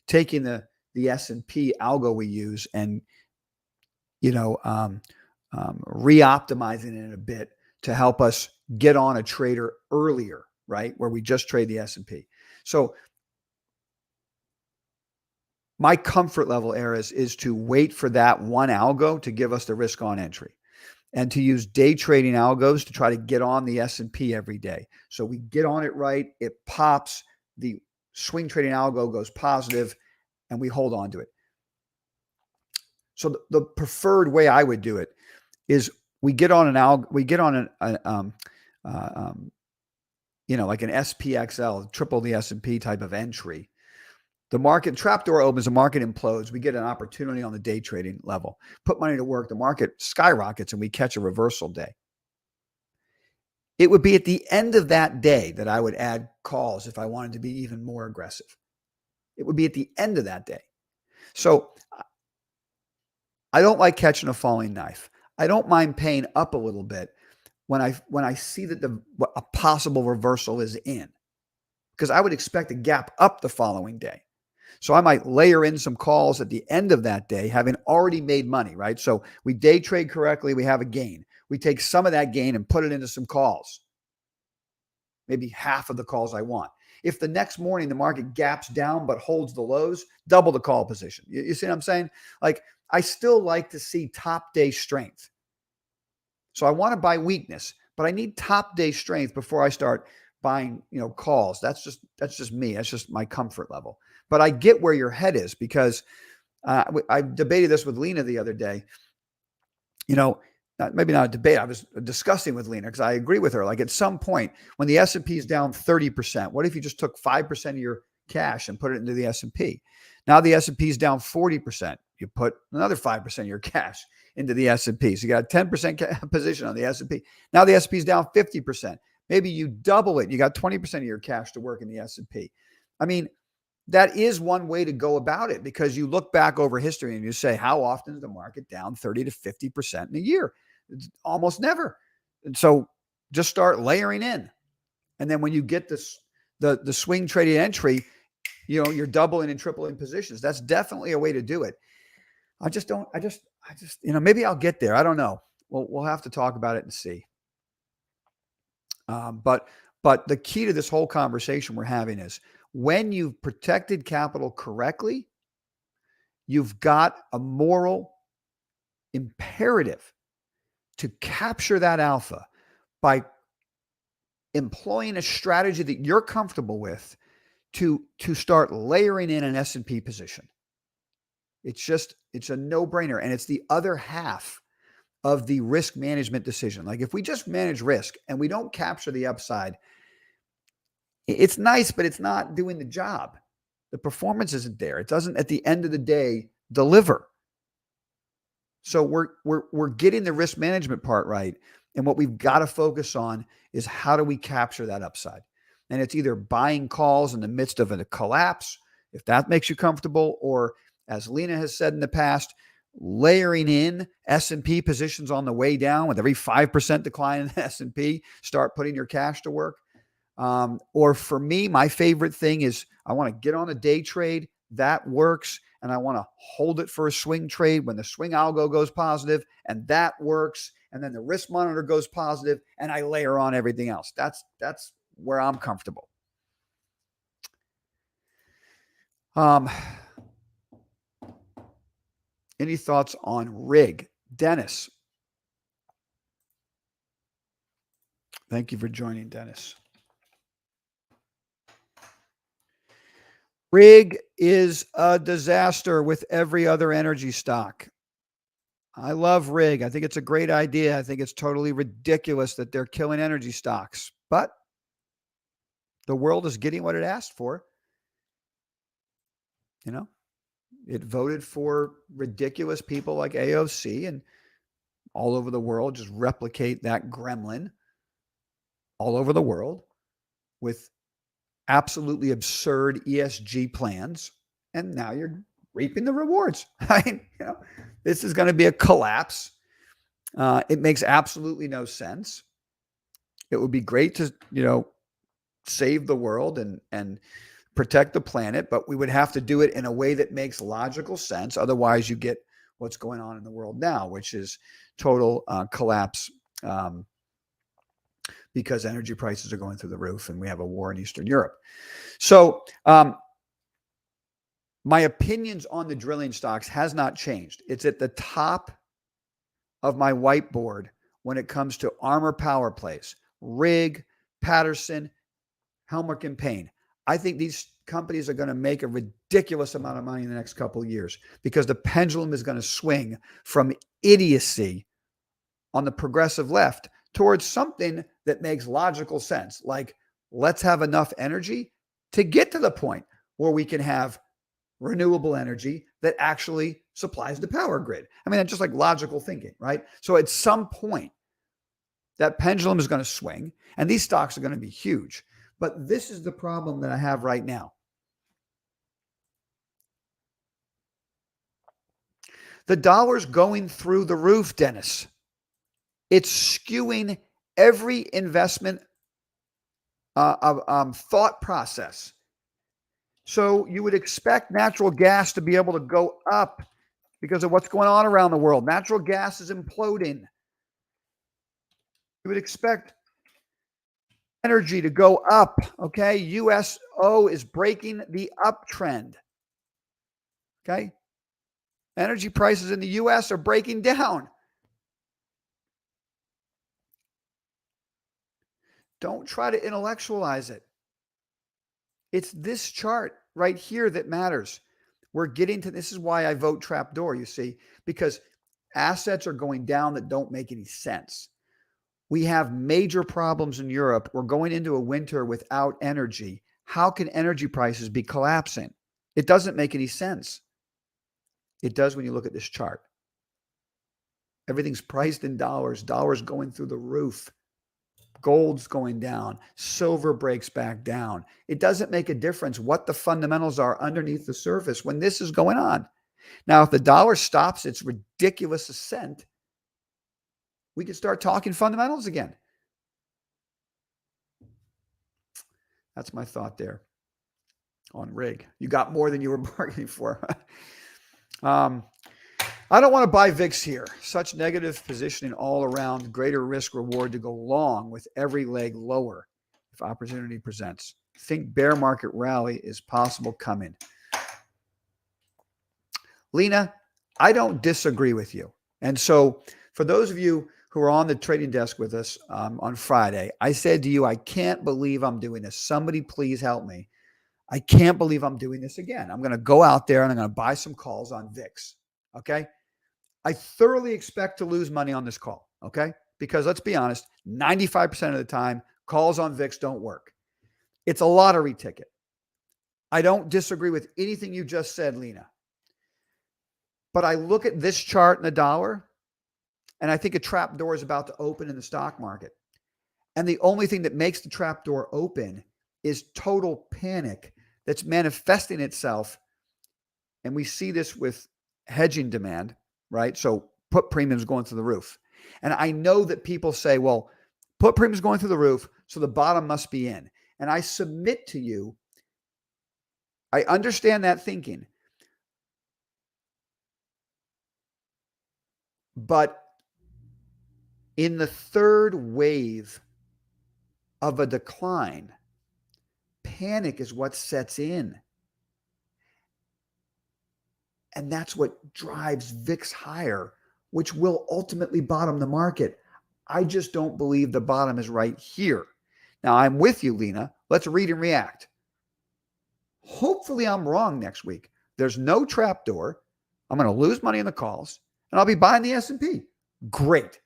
taking the S&P algo we use and, re-optimizing it a bit to help us get on a trader earlier, right? Where we just trade the S&P. So my comfort level, Eris, is to wait for that one algo to give us the risk on entry, and to use day trading algos to try to get on the S&P every day. So we get on it right, it pops, the swing trading algo goes positive, and we hold on to it. So the preferred way I would do it is we get on like an SPXL, triple the S&P type of entry. The market trapdoor opens, the market implodes. We get an opportunity on the day trading level. Put money to work, the market skyrockets, and we catch a reversal day. It would be at the end of that day that I would add calls if I wanted to be even more aggressive. It would be at the end of that day. So I don't like catching a falling knife. I don't mind paying up a little bit when I see that a possible reversal is in, because I would expect a gap up the following day. So I might layer in some calls at the end of that day, having already made money, right? So we day trade correctly, we have a gain. We take some of that gain and put it into some calls, maybe half of the calls I want. If the next morning the market gaps down but holds the lows, double the call position. You see what I'm saying? Like, I still like to see top day strength. So I want to buy weakness, but I need top day strength before I start buying, calls. That's just me. That's just my comfort level. But I get where your head is, because I debated this with Lena the other day. Maybe not a debate. I was discussing with Lena because I agree with her. Like, at some point when the S&P is down 30%, what if you just took 5% of your cash and put it into the S&P? Now the S&P is down 40%. You put another 5% of your cash into the S&P. So you got a 10% position on the S&P. Now the S&P is down 50%. Maybe you double it. You got 20% of your cash to work in the S&P. I mean, that is one way to go about it, because you look back over history and you say, how often is the market down 30 to 50% in a year? It's almost never. And so just start layering in. And then when you get the swing trading entry, you're doubling and tripling positions. That's definitely a way to do it. Maybe I'll get there. I don't know. We'll have to talk about it and see. But the key to this whole conversation we're having is when you've protected capital correctly, you've got a moral imperative to capture that alpha by employing a strategy that you're comfortable with to start layering in an S&P position. It's a no-brainer. And it's the other half of the risk management decision. Like if we just manage risk and we don't capture the upside, it's nice, but it's not doing the job. The performance isn't there. It doesn't, at the end of the day, deliver. So we're getting the risk management part right. And what we've got to focus on is how do we capture that upside? And it's either buying calls in the midst of a collapse, if that makes you comfortable, or as Lena has said in the past, layering in S&P positions on the way down with every 5% decline in the S&P, start putting your cash to work. Or for me, my favorite thing is I want to get on a day trade. That works. And I want to hold it for a swing trade when the swing algo goes positive, and that works. And then the risk monitor goes positive, and I layer on everything else. That's where I'm comfortable. Any thoughts on rig? Dennis. Thank you for joining, Dennis. Rig is a disaster with every other energy stock. I love rig. I think it's a great idea. I think it's totally ridiculous that they're killing energy stocks, but the world is getting what it asked for. You know, it voted for ridiculous people like AOC, and all over the world just replicate that gremlin all over the world with absolutely absurd ESG plans. And now you're reaping the rewards. This is going to be a collapse. It makes absolutely no sense. It would be great to, save the world and protect the planet, but we would have to do it in a way that makes logical sense. Otherwise, you get what's going on in the world now, which is total collapse because energy prices are going through the roof and we have a war in Eastern Europe. So my opinions on the drilling stocks has not changed. It's at the top of my whiteboard when it comes to ARMR power plays, Rig, Patterson, Helmerich and Payne. I think these companies are going to make a ridiculous amount of money in the next couple of years because the pendulum is going to swing from idiocy on the progressive left towards something that makes logical sense. Like, let's have enough energy to get to the point where we can have renewable energy that actually supplies the power grid. I mean, that's just like logical thinking, right? So at some point, that pendulum is going to swing and these stocks are going to be huge. But this is the problem that I have right now. The dollar's going through the roof, Dennis. It's skewing every investment thought process. So you would expect natural gas to be able to go up because of what's going on around the world. Natural gas is imploding. You would expect energy to go up. Okay. USO is breaking the uptrend. Okay. Energy prices in the US are breaking down. Don't try to intellectualize it. It's this chart right here that matters. We're getting to, this is why I vote trapdoor, you see, because assets are going down that don't make any sense. We have major problems in Europe. We're going into a winter without energy. How can energy prices be collapsing? It doesn't make any sense. It does when you look at this chart. Everything's priced in dollars, dollars going through the roof. Gold's going down. Silver breaks back down. It doesn't make a difference what the fundamentals are underneath the surface when this is going on. Now, if the dollar stops its ridiculous ascent, we can start talking fundamentals again. That's my thought there on rig. You got more than you were bargaining for. I don't want to buy VIX here. Such negative positioning all around, greater risk reward to go long with every leg lower if opportunity presents. Think bear market rally is possible coming. Lena, I don't disagree with you. And so for those of you who are on the trading desk with us on Friday, I said to you, I can't believe I'm doing this. Somebody please help me. I can't believe I'm doing this again. I'm going to go out there and I'm going to buy some calls on VIX. Okay. I thoroughly expect to lose money on this call. Okay. Because let's be honest, 95% of the time, calls on VIX don't work. It's a lottery ticket. I don't disagree with anything you just said, Lena. But I look at this chart in the dollar, and I think a trap door is about to open in the stock market. And the only thing that makes the trap door open is total panic that's manifesting itself. And we see this with hedging demand, right? So put premiums going through the roof. And I know that people say, well, put premiums going through the roof, so the bottom must be in. And I submit to you, I understand that thinking. But in the third wave of a decline, panic is what sets in. And that's what drives VIX higher, which will ultimately bottom the market. I just don't believe the bottom is right here. Now, I'm with you, Lena. Let's read and react. Hopefully, I'm wrong next week. There's no trap door. I'm going to lose money in the calls, and I'll be buying the S&P. Great.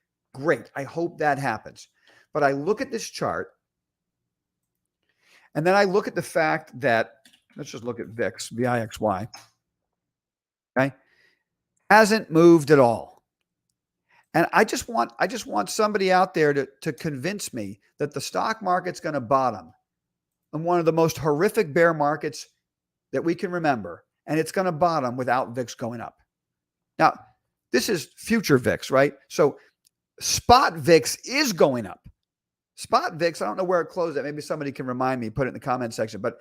I hope that happens. But I look at this chart, and then I look at the fact that, let's just look at VIX, VIXY, okay, hasn't moved at all. And I just want somebody out there to convince me that the stock market's going to bottom in one of the most horrific bear markets that we can remember, and it's going to bottom without VIX going up. Now, this is future VIX, right? So spot VIX is going up. Spot VIX, I don't know where it closed at. Maybe somebody can remind me, put it in the comment section. But,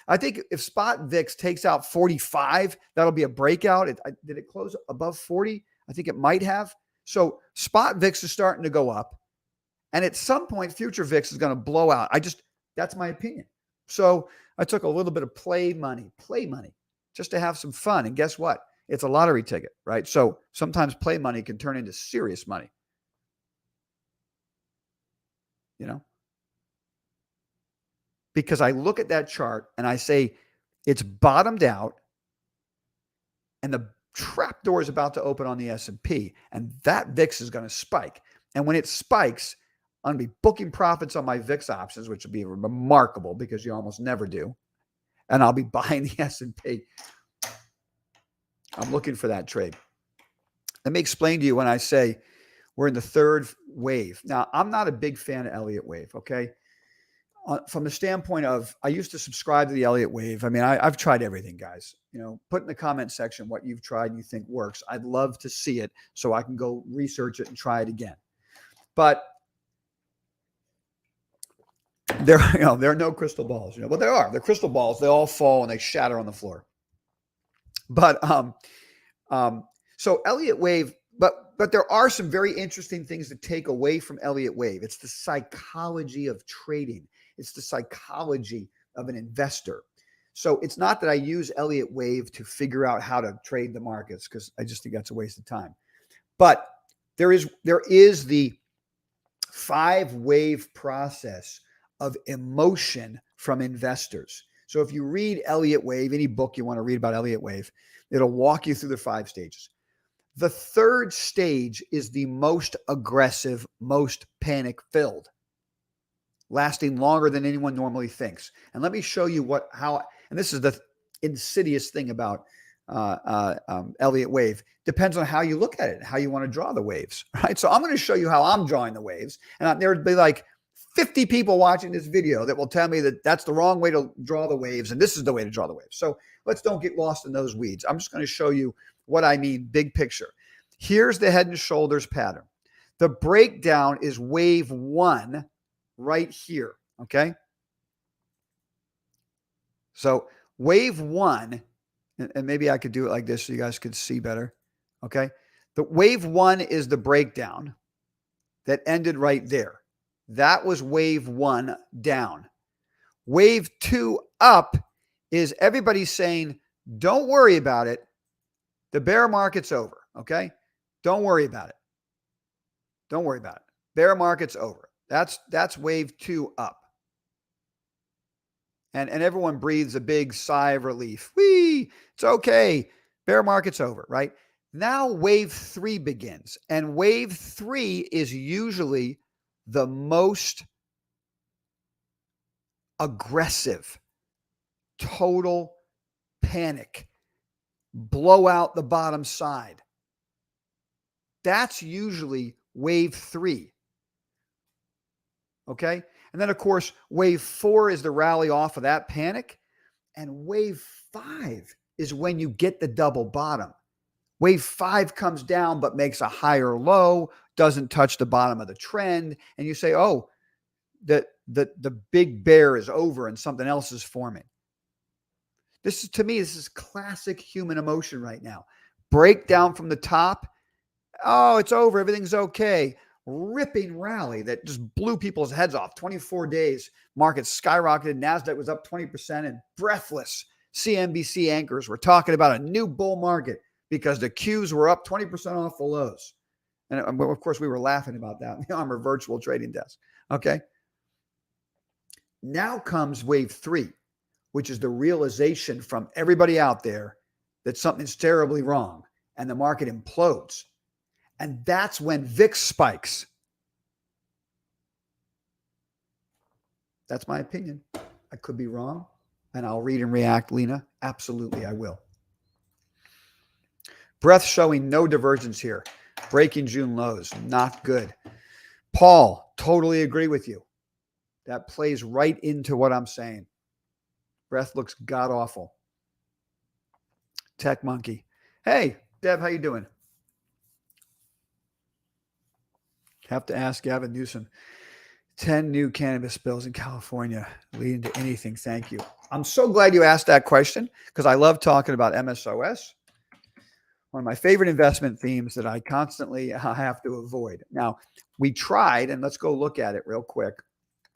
I think if spot VIX takes out 45, that'll be a breakout. Did it close above 40? I think it might have. So spot VIX is starting to go up. And at some point, future VIX is going to blow out. That's my opinion. So I took a little bit of play money, just to have some fun. And guess what? It's a lottery ticket, right? So sometimes play money can turn into serious money. Because I look at that chart and I say, it's bottomed out and the trap door is about to open on the S&P, and that VIX is going to spike. And when it spikes, I'm going to be booking profits on my VIX options, which would be remarkable because you almost never do. And I'll be buying the S&P. I'm looking for that trade. Let me explain to you when I say we're in the third wave. Now, I'm not a big fan of Elliott wave, okay? From the standpoint of, I used to subscribe to the Elliott wave. I mean, I've tried everything, guys. Put in the comment section what you've tried and you think works. I'd love to see it so I can go research it and try it again. But there are no crystal balls, but there are. They're crystal balls. They all fall and they shatter on the floor. But so Elliott wave, but there are some very interesting things to take away from Elliott wave. It's the psychology of trading. It's the psychology of an investor. So it's not that I use Elliott wave to figure out how to trade the markets, because I just think that's a waste of time. But there is the 5-wave process of emotion from investors. So if you read Elliott wave, any book you want to read about Elliott wave, it'll walk you through the 5 stages. The third stage is the most aggressive, most panic-filled, lasting longer than anyone normally thinks. And let me show you and this is the insidious thing about Elliott wave. Depends on how you look at it, how you want to draw the waves, right? So I'm going to show you how I'm drawing the waves. And there would be like 50 people watching this video that will tell me that that's the wrong way to draw the waves, and this is the way to draw the waves. So let's don't get lost in those weeds. I'm just going to show you what I mean, big picture. Here's the head and shoulders pattern. The breakdown is wave 1 right here, okay? So wave 1, and maybe I could do it like this so you guys could see better. Okay. The wave one is the breakdown that ended right there. That was wave one down. Wave two up is everybody saying, don't worry about it. The bear market's over. Okay. Don't worry about it. Don't worry about it. Bear market's over. That's wave two up. And everyone breathes a big sigh of relief. Whee, it's okay. Bear market's over, right? Now wave three begins. And wave three is usually the most aggressive, total panic, blow out the bottom side. That's usually wave three. Okay. And then, of course, wave four is the rally off of that panic. And wave five is when you get the double bottom. Wave five comes down, but makes a higher low, doesn't touch the bottom of the trend. And you say, oh, the big bear is over and something else is forming. This is, to me, this is classic human emotion right now. Breakdown from the top. Oh, it's over. Everything's okay. Ripping rally that just blew people's heads off. 24 days, market skyrocketed. NASDAQ was up 20%, and breathless CNBC anchors were talking about a new bull market because the Qs were up 20% off the lows. And of course, we were laughing about that on the ARMR virtual trading desk. Okay. Now comes wave three, which is the realization from everybody out there that something's terribly wrong and the market implodes. And that's when VIX spikes. That's my opinion. I could be wrong, and I'll read and react, Lena. Absolutely, I will. Breath showing no divergence here. Breaking June lows. Not good. Paul, totally agree with you. That plays right into what I'm saying. Breath looks god-awful. Tech Monkey. Hey, Deb, how you doing? Have to ask Gavin Newsom. 10 new cannabis bills in California leading to anything. Thank you. I'm so glad you asked that question because I love talking about MSOS. One of my favorite investment themes that I constantly have to avoid. Now, we tried, and let's go look at it real quick.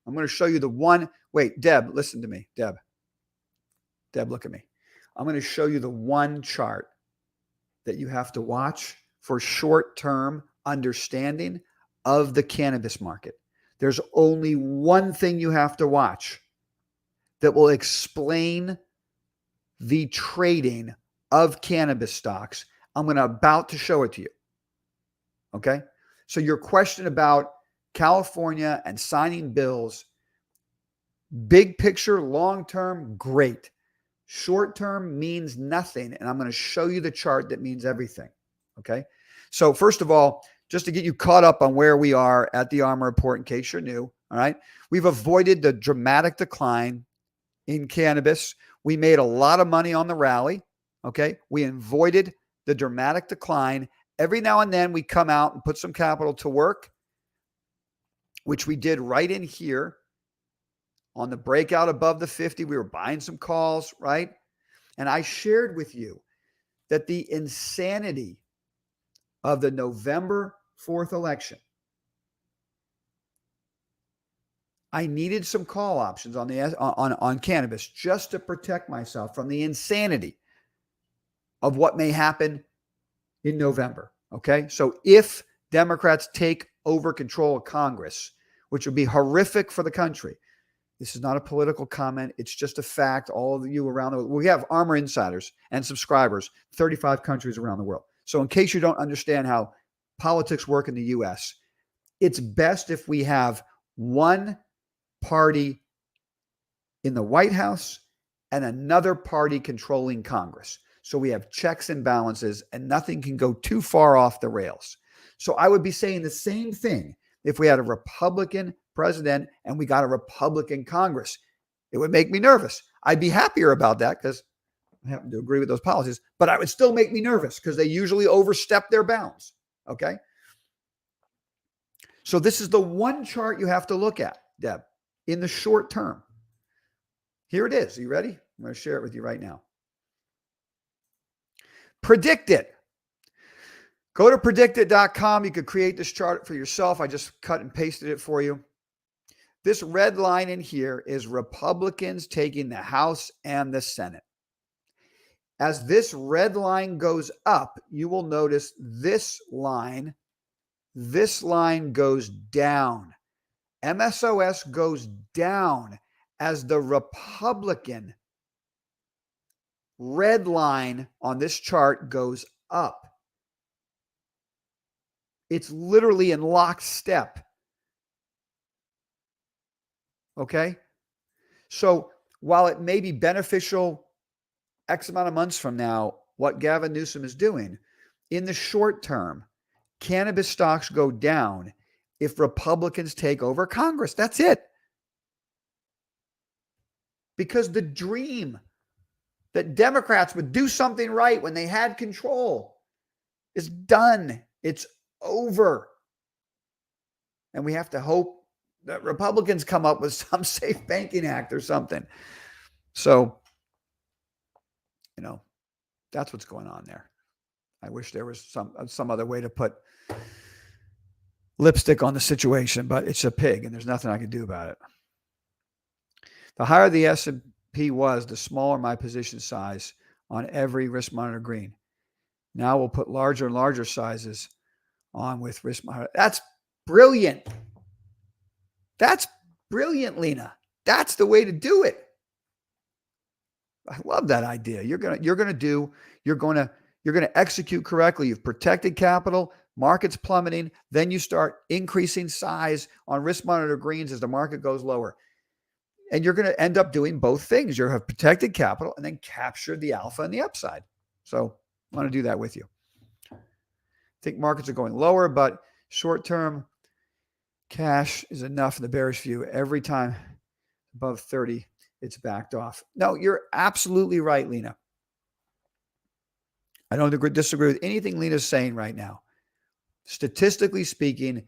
I'm going to show you the one. Wait, Deb, listen to me. Deb, look at me. I'm going to show you the one chart that you have to watch for short-term understanding of the cannabis market. There's only one thing you have to watch that will explain the trading of cannabis stocks. I'm about to show it to you. Okay? So your question about California and signing bills, big picture, long-term, great. Short-term means nothing, and I'm going to show you the chart that means everything. Okay? So first of all, just to get you caught up on where we are at the ARMR report in case you're new, all right? We've avoided the dramatic decline in cannabis. We made a lot of money on the rally, okay? We avoided the dramatic decline. Every now and then we come out and put some capital to work, which we did right in here on the breakout above the 50. We were buying some calls, right? And I shared with you that the insanity of the November 4th election, I needed some call options on cannabis just to protect myself from the insanity of what may happen in November. Okay. So if Democrats take over control of Congress, which would be horrific for the country, this is not a political comment. It's just a fact. All of you around the world, we have ARMR insiders and subscribers, 35 countries around the world. So in case you don't understand how politics work in the U.S., it's best if we have one party in the White House and another party controlling Congress. So we have checks and balances and nothing can go too far off the rails. So I would be saying the same thing if we had a Republican president and we got a Republican Congress. It would make me nervous. I'd be happier about that because I happen to agree with those policies, but it would still make me nervous because they usually overstep their bounds. Okay. So this is the one chart you have to look at, Deb, in the short term. Here it is. Are you ready? I'm going to share it with you right now. Predict it. Go to predictit.com. You could create this chart for yourself. I just cut and pasted it for you. This red line in here is Republicans taking the House and the Senate. As this red line goes up, you will notice this line goes down. MSOS goes down as the Republican red line on this chart goes up. It's literally in lockstep. Okay? So while it may be beneficial X amount of months from now, what Gavin Newsom is doing, in the short term, cannabis stocks go down if Republicans take over Congress. That's it. Because the dream that Democrats would do something right when they had control is done. It's over. And we have to hope that Republicans come up with some safe banking act or something. So, that's what's going on there. I wish there was some other way to put lipstick on the situation, but it's a pig and there's nothing I can do about it. The higher the S&P was, the smaller my position size on every risk monitor green. Now we'll put larger and larger sizes on with risk monitor. That's brilliant. That's brilliant, Lena. That's the way to do it. I love that idea. You're going to execute correctly. You've protected capital, market's plummeting, then you start increasing size on risk monitor greens as the market goes lower. And you're going to end up doing both things. You have protected capital and then capture the alpha and the upside. So I want to do that with you. I think markets are going lower, but short-term cash is enough in the bearish view. Every time above 30, it's backed off. No, you're absolutely right, Lena. I don't disagree with anything Lena's saying right now. Statistically speaking,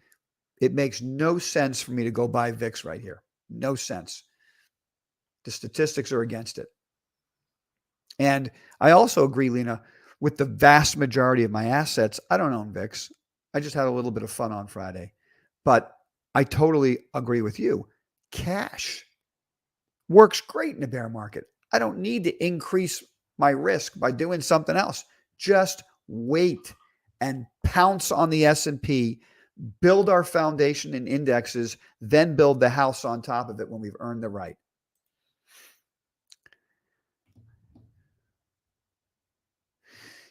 it makes no sense for me to go buy VIX right here. No sense. The statistics are against it. And I also agree, Lena, with the vast majority of my assets. I don't own VIX. I just had a little bit of fun on Friday. But I totally agree with you. Cash works great in a bear market. I don't need to increase my risk by doing something else. Just wait and pounce on the S&P, build our foundation in indexes, then build the house on top of it when we've earned the right.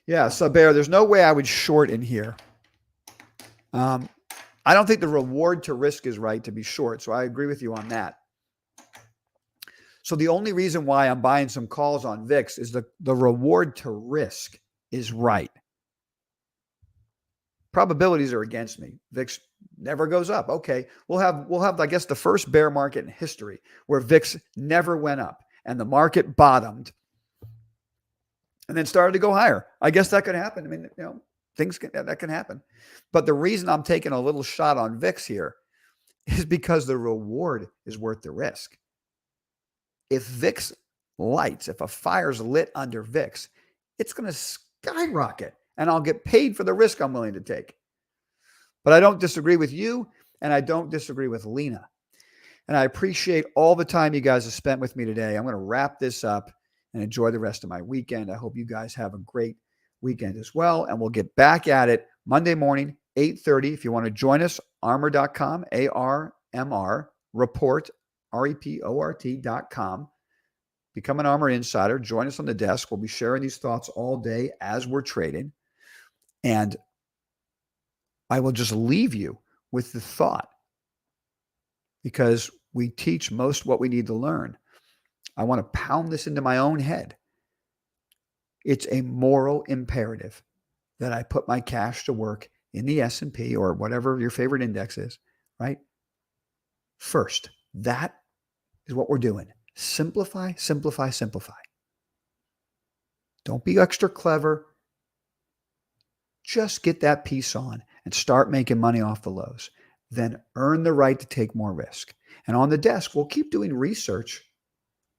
Yeah, so Bear, there's no way I would short in here. I don't think the reward to risk is right to be short, so I agree with you on that. So the only reason why I'm buying some calls on VIX is the reward to risk is right. Probabilities are against me. VIX never goes up. Okay, we'll have I guess the first bear market in history where VIX never went up and the market bottomed and then started to go higher. I guess that could happen. I mean, that can happen. But the reason I'm taking a little shot on VIX here is because the reward is worth the risk. If VIX lights, if a fire's lit under VIX, it's going to skyrocket and I'll get paid for the risk I'm willing to take. But I don't disagree with you and I don't disagree with Lena. And I appreciate all the time you guys have spent with me today. I'm going to wrap this up and enjoy the rest of my weekend. I hope you guys have a great weekend as well. And we'll get back at it Monday morning, 8:30. If you want to join us, ARMR.com, ARMR, report, report.com. Become an ARMR insider. Join us on the desk. We'll be sharing these thoughts all day as we're trading. And I will just leave you with the thought, because we teach most what we need to learn. I want to pound this into my own head. It's a moral imperative that I put my cash to work in the S&P or whatever your favorite index is, right? First, that is what we're doing. Simplify, simplify, simplify. Don't be extra clever. Just get that piece on and start making money off the lows. Then earn the right to take more risk. And on the desk, we'll keep doing research,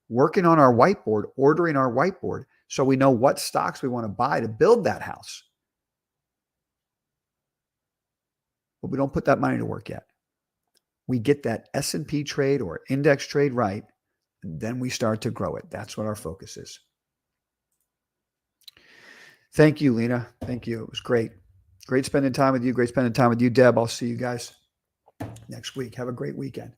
working on our whiteboard, ordering our whiteboard, so we know what stocks we want to buy to build that house. but we don't put that money to work yet. We get that S&P trade or index trade right, and then we start to grow it. That's what our focus is. Thank you, Lena. Thank you. It was great. Great spending time with you. Great spending time with you, Deb. I'll see you guys next week. Have a great weekend.